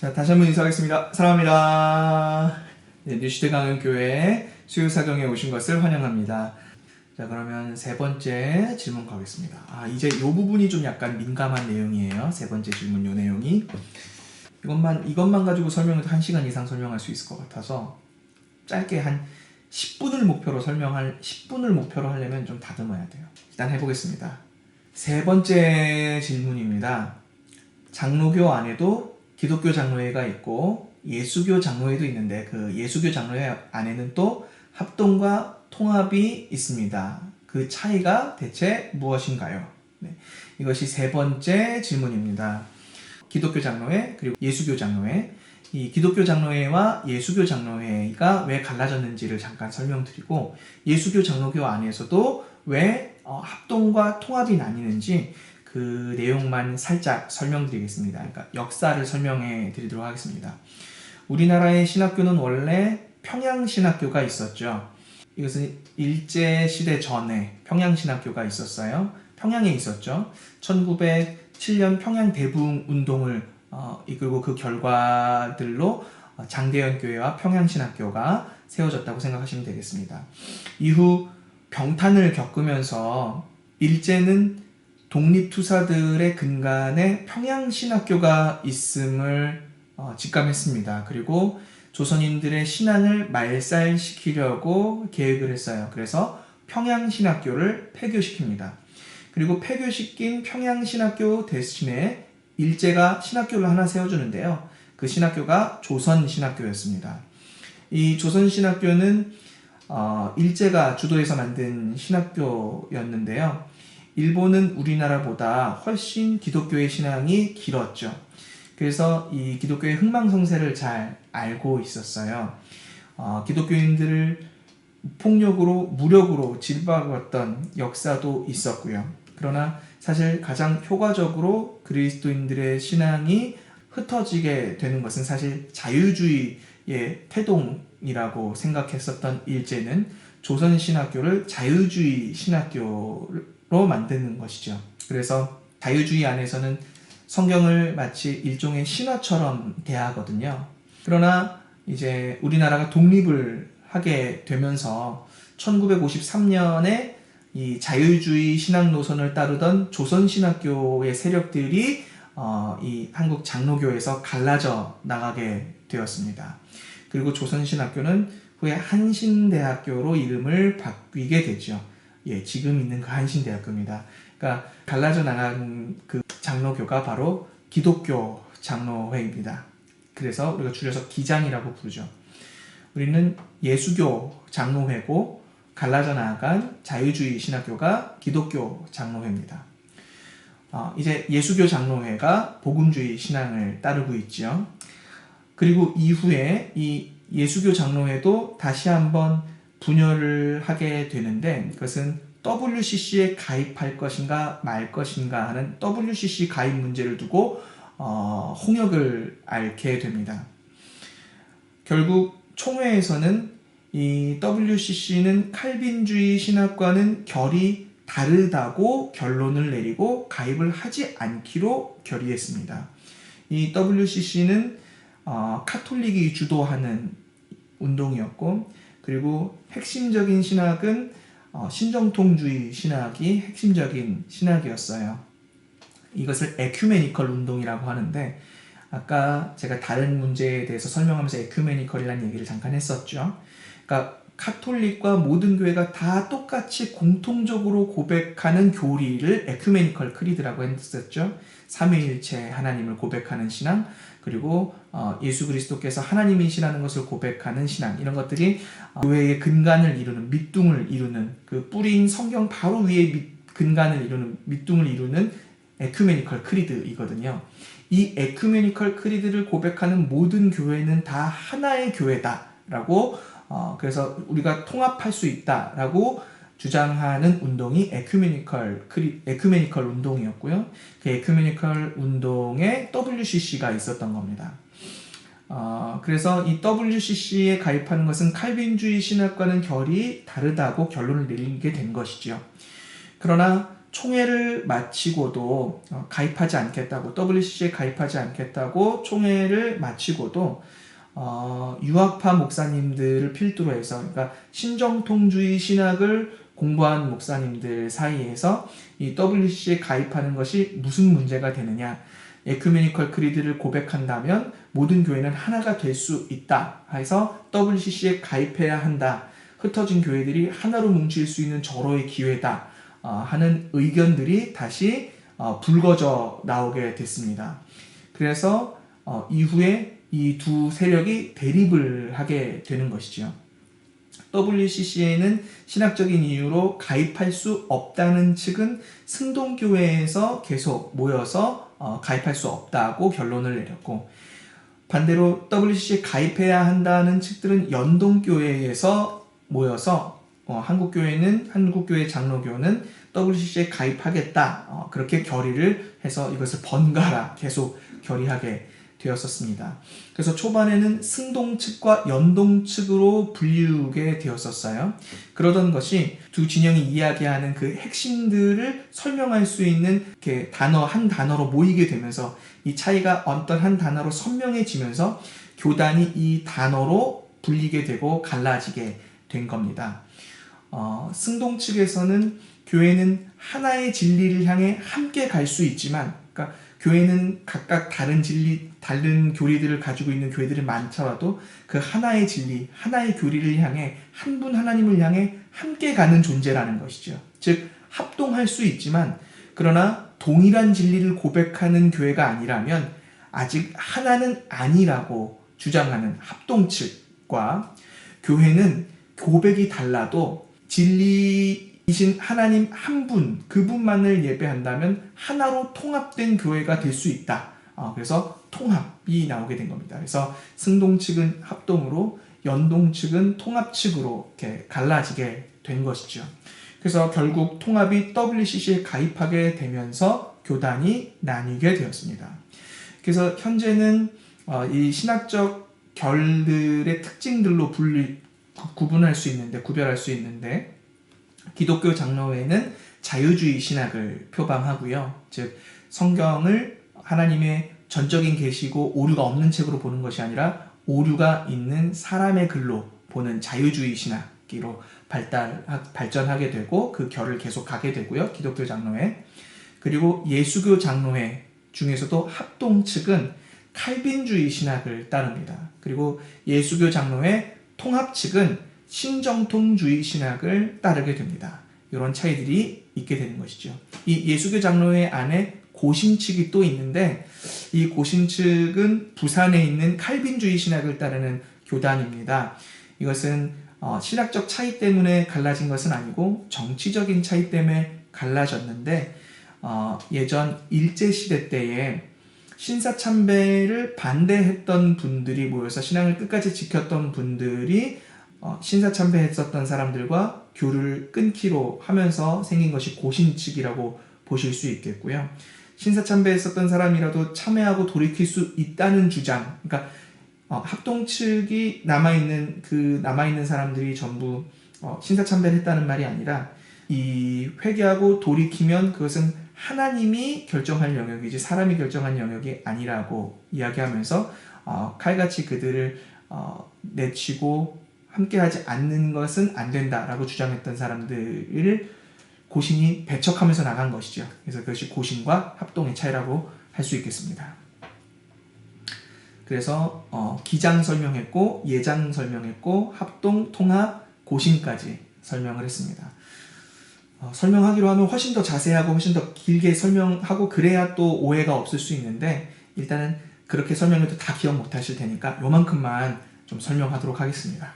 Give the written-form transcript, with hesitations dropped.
자, 다시 한번 인사하겠습니다. 사랑합니다. 네, 뉴시대 강은교회 수요사경에 오신 것을 환영합니다. 자, 그러면 세 번째 질문 가겠습니다. 이제 이 부분이 좀 약간 민감한 내용이에요. 세 번째 질문 요 내용이. 이것만 가지고 설명을 1시간 이상 설명할 수 있을 것 같아서 짧게 한 10분을 목표로 하려면 좀 다듬어야 돼요. 일단 해보겠습니다. 세 번째 질문입니다. 장로교 안에도 기독교 장로회가 있고 예수교 장로회도 있는데 그 예수교 장로회 안에는 또 합동과 통합이 있습니다. 그 차이가 대체 무엇인가요? 네, 이것이 세 번째 질문입니다. 기독교 장로회 그리고 예수교 장로회, 이 기독교 장로회와 예수교 장로회가 왜 갈라졌는지를 잠깐 설명드리고 예수교 장로교 안에서도 왜 합동과 통합이 나뉘는지 그 내용만 살짝 설명드리겠습니다. 그러니까 역사를 설명해 드리도록 하겠습니다. 우리나라의 신학교는 원래 평양신학교가 있었죠. 이것은 일제시대 전에 평양신학교가 있었어요. 평양에 있었죠. 1907년 평양대붕운동을 이끌고 그 결과들로 장대현교회와 평양신학교가 세워졌다고 생각하시면 되겠습니다. 이후 병탄을 겪으면서 일제는 독립투사들의 근간에 평양신학교가 있음을 직감했습니다. 그리고 조선인들의 신앙을 말살시키려고 계획을 했어요. 그래서 평양신학교를 폐교시킵니다. 그리고 폐교시킨 평양신학교 대신에 일제가 신학교를 하나 세워주는데요. 그 신학교가 조선신학교였습니다. 이 조선신학교는 일제가 주도해서 만든 신학교였는데요. 일본은 우리나라보다 훨씬 기독교의 신앙이 길었죠. 그래서 이 기독교의 흥망성쇠를 잘 알고 있었어요. 기독교인들을 폭력으로, 무력으로 짓밟았던 역사도 있었고요. 그러나 사실 가장 효과적으로 그리스도인들의 신앙이 흩어지게 되는 것은 사실 자유주의의 태동이라고 생각했었던 일제는 조선신학교를 자유주의 신학교로 만드는 것이죠. 그래서 자유주의 안에서는 성경을 마치 일종의 신화처럼 대하거든요. 그러나 이제 우리나라가 독립을 하게 되면서 1953년에 이 자유주의 신학 노선을 따르던 조선신학교의 세력들이 이 한국 장로교에서 갈라져 나가게 되었습니다. 그리고 조선신학교는 후에 한신대학교로 이름을 바뀌게 되죠. 지금 있는 그 한신대학교입니다. 그러니까 갈라져 나간 그 장로교가 바로 기독교 장로회입니다. 그래서 우리가 줄여서 기장이라고 부르죠. 우리는 예수교 장로회고 갈라져 나간 자유주의 신학교가 기독교 장로회입니다. 이제 예수교 장로회가 복음주의 신앙을 따르고 있죠. 그리고 이후에 이 예수교 장로회도 다시 한번 분열을 하게 되는데 그것은 WCC에 가입할 것인가 말 것인가 하는 WCC 가입 문제를 두고 홍역을 앓게 됩니다. 결국 총회에서는 이 WCC는 칼빈주의 신학과는 결이 다르다고 결론을 내리고 가입을 하지 않기로 결의했습니다. 이 WCC는 카톨릭이 주도하는 운동이었고 그리고 핵심적인 신학은 신정통주의 신학이 핵심적인 신학이었어요. 이것을 에큐메니컬 운동이라고 하는데 아까 제가 다른 문제에 대해서 설명하면서 에큐메니컬이라는 얘기를 잠깐 했었죠. 그러니까 카톨릭과 모든 교회가 다 똑같이 공통적으로 고백하는 교리를 에큐메니컬 크리드라고 했었죠. 삼위일체 하나님을 고백하는 신앙 그리고 예수 그리스도께서 하나님이시라는 것을 고백하는 신앙 이런 것들이 교회의 근간을 이루는 밑둥을 이루는 그 뿌리인 성경 바로 위에 근간을 이루는 밑둥을 이루는 에큐메니컬 크리드이거든요. 이 에큐메니컬 크리드를 고백하는 모든 교회는 다 하나의 교회다라고 그래서 우리가 통합할 수 있다라고 주장하는 운동이 에큐메니컬 운동이었고요. 그 에큐메니컬 운동에 WCC가 있었던 겁니다. 그래서 이 WCC에 가입하는 것은 칼빈주의 신학과는 결이 다르다고 결론을 내리게 된 것이죠. 그러나 총회를 마치고도 가입하지 않겠다고, WCC에 가입하지 않겠다고 총회를 마치고도 유학파 목사님들을 필두로 해서, 그러니까 신정통주의 신학을 공부한 목사님들 사이에서 이 WCC에 가입하는 것이 무슨 문제가 되느냐, 에큐메니컬 크리드를 고백한다면 모든 교회는 하나가 될 수 있다 해서 WCC에 가입해야 한다, 흩어진 교회들이 하나로 뭉칠 수 있는 절호의 기회다 하는 의견들이 다시 불거져 나오게 됐습니다. 그래서 이후에 이 두 세력이 대립을 하게 되는 것이죠. WCC에는 신학적인 이유로 가입할 수 없다는 측은 승동교회에서 계속 모여서 가입할 수 없다고 결론을 내렸고, 반대로 WCC에 가입해야 한다는 측들은 연동교회에서 모여서 한국교회 장로교는 WCC에 가입하겠다, 그렇게 결의를 해서 이것을 번갈아 계속 결의하게 되었었습니다. 그래서 초반에는 승동 측과 연동 측으로 분류게 되었었어요. 그러던 것이 두 진영이 이야기하는 그 핵심들을 설명할 수 있는 이렇게 한 단어로 모이게 되면서 이 차이가 어떤 한 단어로 선명해지면서 교단이 이 단어로 불리게 되고 갈라지게 된 겁니다. 승동 측에서는 교회는 하나의 진리를 향해 함께 갈 수 있지만, 그러니까 교회는 각각 다른 진리, 다른 교리들을 가지고 있는 교회들이 많더라도 그 하나의 진리, 하나의 교리를 향해 한 분 하나님을 향해 함께 가는 존재라는 것이죠. 즉 합동할 수 있지만, 그러나 동일한 진리를 고백하는 교회가 아니라면 아직 하나는 아니라고 주장하는 합동 측과, 교회는 고백이 달라도 진리이신 하나님 한 분, 그분만을 예배한다면 하나로 통합된 교회가 될 수 있다. 그래서 통합이 나오게 된 겁니다. 그래서 승동 측은 합동으로, 연동 측은 통합 측으로 이렇게 갈라지게 된 것이죠. 그래서 결국 통합이 WCC에 가입하게 되면서 교단이 나뉘게 되었습니다. 그래서 현재는 이 신학적 결들의 특징들로 구별할 수 있는데, 기독교 장로회는 자유주의 신학을 표방하고요. 즉 성경을 하나님의 전적인 계시고 오류가 없는 책으로 보는 것이 아니라 오류가 있는 사람의 글로 보는 자유주의 신학기로 발전하게 되고 그 결을 계속 가게 되고요. 기독교 장로회. 그리고 예수교 장로회 중에서도 합동 측은 칼빈주의 신학을 따릅니다. 그리고 예수교 장로회 통합 측은 신정통주의 신학을 따르게 됩니다. 이런 차이들이 있게 되는 것이죠. 이 예수교 장로회 안에 고신 측이 또 있는데, 이 고신 측은 부산에 있는 칼빈주의 신학을 따르는 교단입니다. 이것은 신학적 차이 때문에 갈라진 것은 아니고 정치적인 차이 때문에 갈라졌는데, 예전 일제시대 때에 신사참배를 반대했던 분들이 모여서 신앙을 끝까지 지켰던 분들이 신사참배했었던 사람들과 교류를 끊기로 하면서 생긴 것이 고신측이라고 보실 수 있겠고요. 신사참배했었던 사람이라도 참회하고 돌이킬 수 있다는 주장, 그러니까 합동측이 남아있는 사람들이 전부 신사참배를 했다는 말이 아니라, 이 회개하고 돌이키면 그것은 하나님이 결정할 영역이지 사람이 결정한 영역이 아니라고 이야기하면서 칼같이 그들을 내치고 함께하지 않는 것은 안 된다라고 주장했던 사람들을 고신이 배척하면서 나간 것이죠. 그래서 그것이 고신과 합동의 차이라고 할 수 있겠습니다. 그래서 기장 설명했고, 예장 설명했고, 합동, 통합, 고신까지 설명을 했습니다. 설명하기로 하면 훨씬 더 자세하고 훨씬 더 길게 설명하고 그래야 또 오해가 없을 수 있는데, 일단은 그렇게 설명해도 다 기억 못 하실 테니까 요만큼만 좀 설명하도록 하겠습니다.